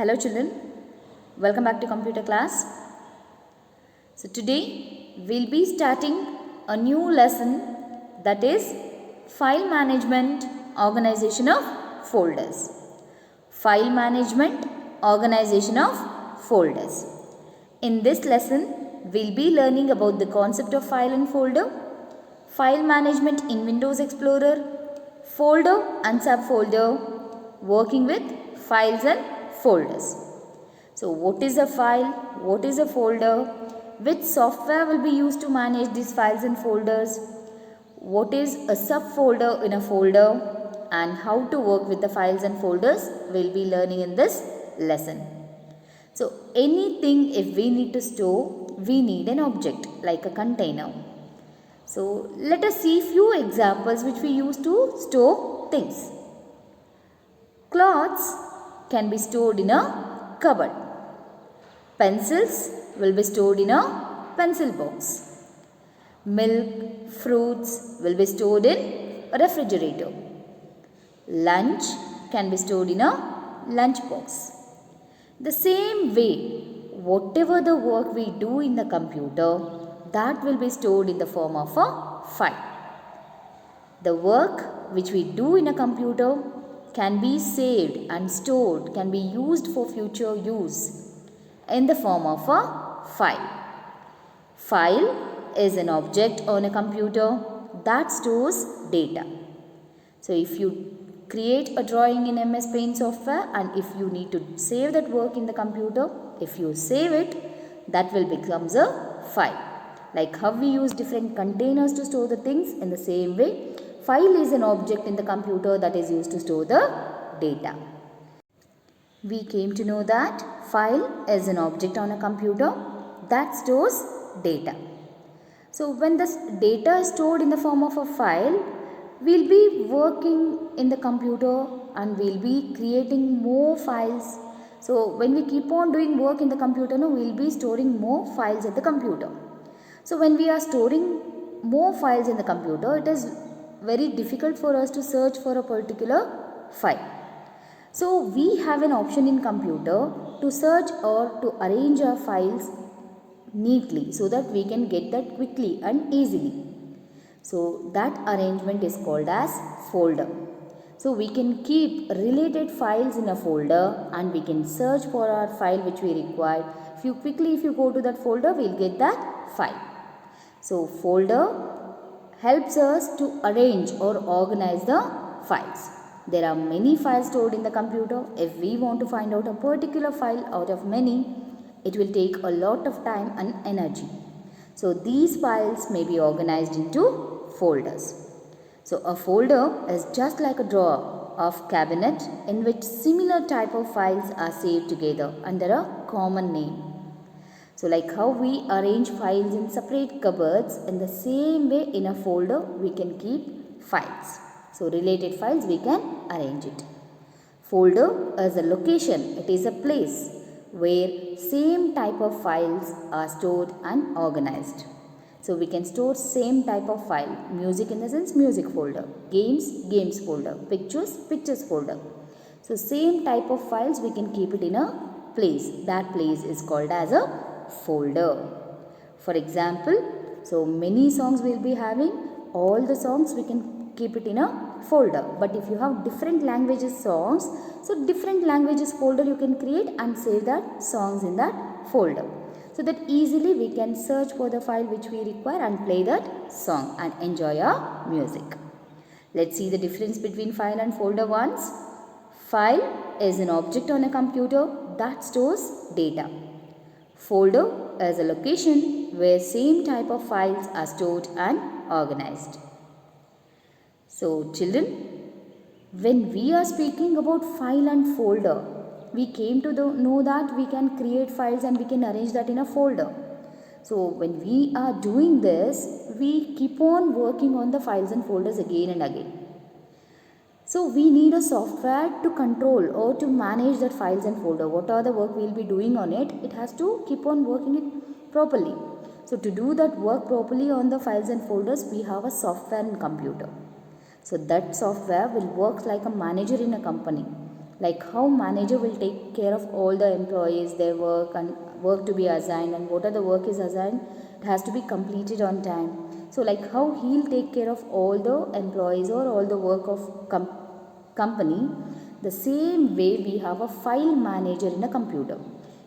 Hello children, welcome back to computer class. So today we'll be starting a new lesson, that is file management, organization of folders. File management, organization of folders. In this lesson we'll be learning about the concept of file and folder, file management in Windows Explorer, folder and subfolder, working with files and folders. So what is a file? What is a folder? Which software will be used to manage these files and folders? What is a subfolder in a folder? And how to work with the files and folders we'll be learning in this lesson. So anything if we need to store, we need an object like a container. So let us see few examples which we use to store things. Clothes can be stored in a cupboard. Pencils will be stored in a pencil box. Milk, fruits will be stored in a refrigerator. Lunch can be stored in a lunch box. The same way, whatever the work we do in the computer, that will be stored in the form of a file. The work which we do in a computer can be saved and stored, can be used for future use in the form of a file. File is an object on a computer that stores data. So if you create a drawing in MS Paint software and if you need to save that work in the computer, if you save it, that will become a file. Like how we use different containers to store the things, in the same way, file is an object in the computer that is used to store the data. We came to know that file is an object on a computer that stores data. So when this data is stored in the form of a file, we'll be working in the computer and we'll be creating more files. So when we keep on doing work in the computer, we'll be storing more files at the computer. So when we are storing more files in the computer, it is very difficult for us to search for a particular file. So we have an option in computer to search or to arrange our files neatly so that we can get that quickly and easily. So that arrangement is called as folder. So we can keep related files in a folder and we can search for our file which we require. If you go to that folder, we'll get that file. So folder helps us to arrange or organize the files. There are many files stored in the computer. If we want to find out a particular file out of many, it will take a lot of time and energy. So these files may be organized into folders. So a folder is just like a drawer of cabinet in which similar type of files are saved together under a common name. So like how we arrange files in separate cupboards, in the same way in a folder we can keep files. So related files we can arrange it. Folder is a location, it is a place where same type of files are stored and organized. So we can store same type of file. Music in the sense music folder, games folder, pictures folder. So same type of files we can keep it in a place. That place is called as a folder. For example, so many songs we'll be having, all the songs we can keep it in a folder. But if you have different languages songs, so different languages folder you can create and save that songs in that folder. So that easily we can search for the file which we require and play that song and enjoy our music. Let's see the difference between file and folder once. File is an object on a computer that stores data. Folder is a location where same type of files are stored and organized. So children, when we are speaking about file and folder, we came to know that we can create files and we can arrange that in a folder. So when we are doing this, we keep on working on the files and folders again and again. So we need a software to control or to manage that files and folder. What are the work we will be doing on it? It has to keep on working it properly. So to do that work properly on the files and folders, we have a software in computer. So that software will work like a manager in a company. like how manager will take care of all the employees, their work and work to be assigned, and what are the work is assigned, it has to be completed on time. So like how he'll take care of all the employees or all the work of company, the same way we have a file manager in a computer.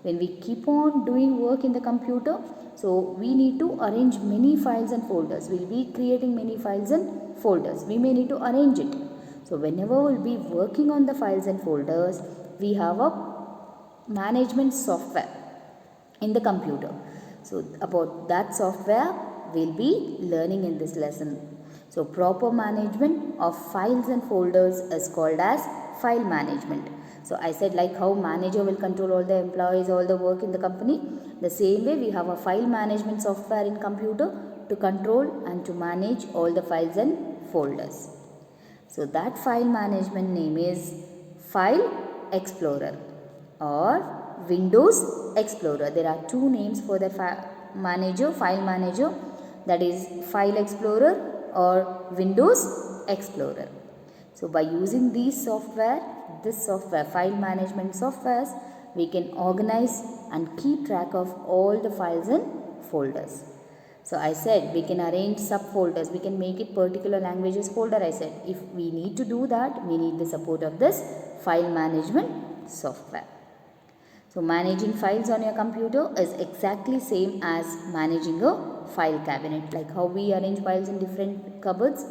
When we keep on doing work in the computer, so we need to arrange many files and folders. We'll be creating many files and folders. We may need to arrange it. So whenever we'll be working on the files and folders, we have a management software in the computer. So about that software we'll be learning in this lesson. So proper management of files and folders is called as file management. So I said like how manager will control all the employees, all the work in the company. The same way we have a file management software in computer to control and to manage all the files and folders. So that file management name is File Explorer or Windows Explorer. There are two names for the file manager, that is File Explorer or Windows Explorer. So by using this software, file management softwares, we can organize and keep track of all the files and folders. So I said we can arrange subfolders, we can make it particular languages folder. I said if we need to do that, we need the support of this file management software. So managing files on your computer is exactly same as managing a file cabinet, like how we arrange files in different cupboards.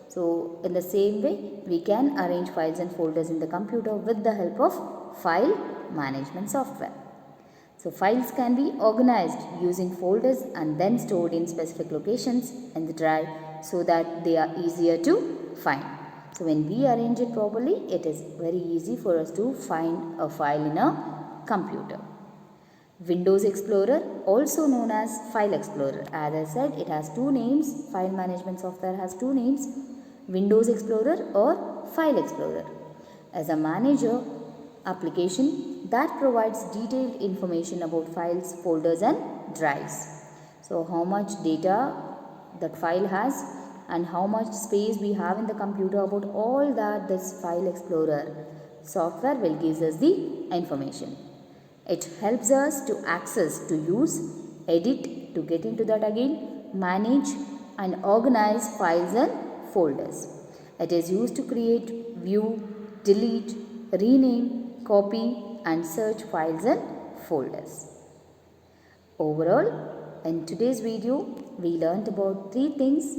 So in the same way, we can arrange files and folders in the computer with the help of file management software. So files can be organized using folders and then stored in specific locations in the drive so that they are easier to find. So when we arrange it properly, it is very easy for us to find a file in a computer. Windows Explorer, also known as File Explorer. As I said, it has two names. File management software has two names, Windows Explorer or File Explorer. As a manager application that provides detailed information about files, folders and drives. So how much data that file has and how much space we have in the computer, about all that this File Explorer software will give us the information. It helps us to access, to use, edit, to get into that again, manage and organize files and folders. It is used to create, view, delete, rename, copy and search files and folders. Overall, in today's video, we learnt about three things: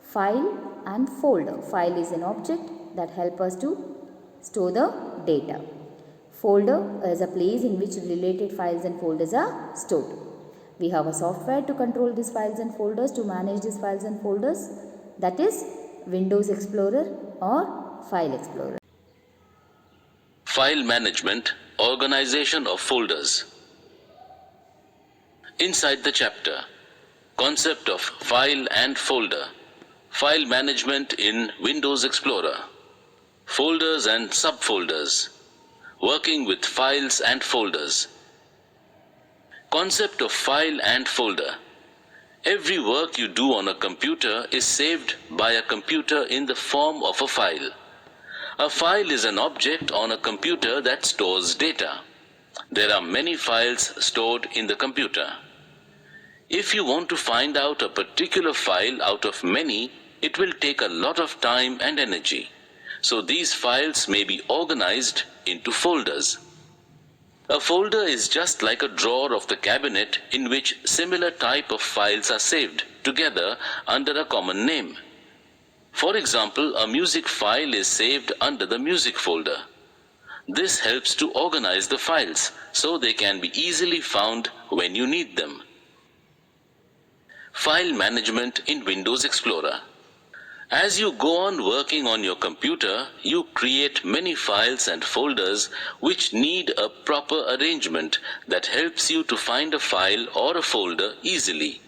file and folder. File is an object that helps us to store the data. Folder is a place in which related files and folders are stored. We have a software to control these files and folders, to manage these files and folders, that is Windows Explorer or File Explorer. File management, organization of folders. Inside the chapter, concept of file and folder, file management in Windows Explorer, folders and subfolders, working with files and folders. Concept of file and folder. Every work you do on a computer is saved by a computer in the form of a file. A file is an object on a computer that stores data. There are many files stored in the computer. If you want to find out a particular file out of many, it will take a lot of time and energy. So these files may be organized into folders. A folder is just like a drawer of the cabinet in which similar type of files are saved together under a common name. For example, a music file is saved under the music folder. This helps to organize the files so they can be easily found when you need them. File management in Windows Explorer. As you go on working on your computer, you create many files and folders which need a proper arrangement that helps you to find a file or a folder easily.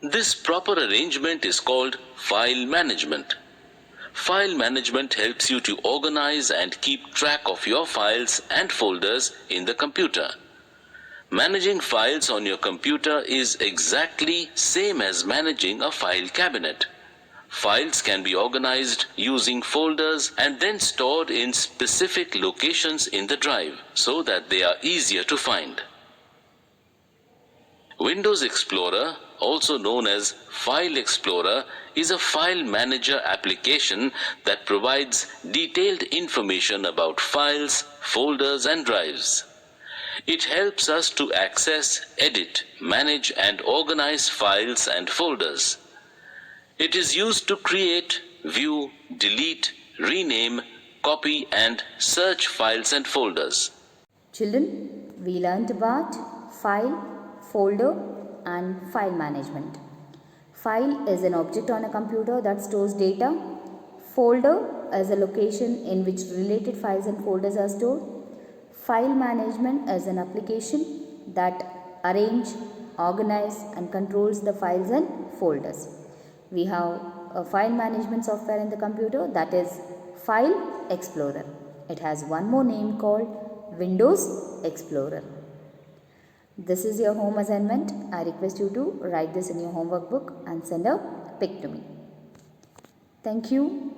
This proper arrangement is called file management. File management helps you to organize and keep track of your files and folders in the computer. Managing files on your computer is exactly same as managing a file cabinet. Files can be organized using folders and then stored in specific locations in the drive so that they are easier to find. Windows Explorer, also known as File Explorer, is a file manager application that provides detailed information about files, folders, and drives. It helps us to access, edit, manage, and organize files and folders. It is used to create, view, delete, rename, copy, and search files and folders. Children, we learnt about file, folder and file management. File is an object on a computer that stores data. Folder is a location in which related files and folders are stored. File management is an application that arrange, organize and controls the files and folders. We have a file management software in the computer, that is File Explorer. It has one more name called Windows Explorer. This is your home assignment. I request you to write this in your homework book and send a pic to me. Thank you.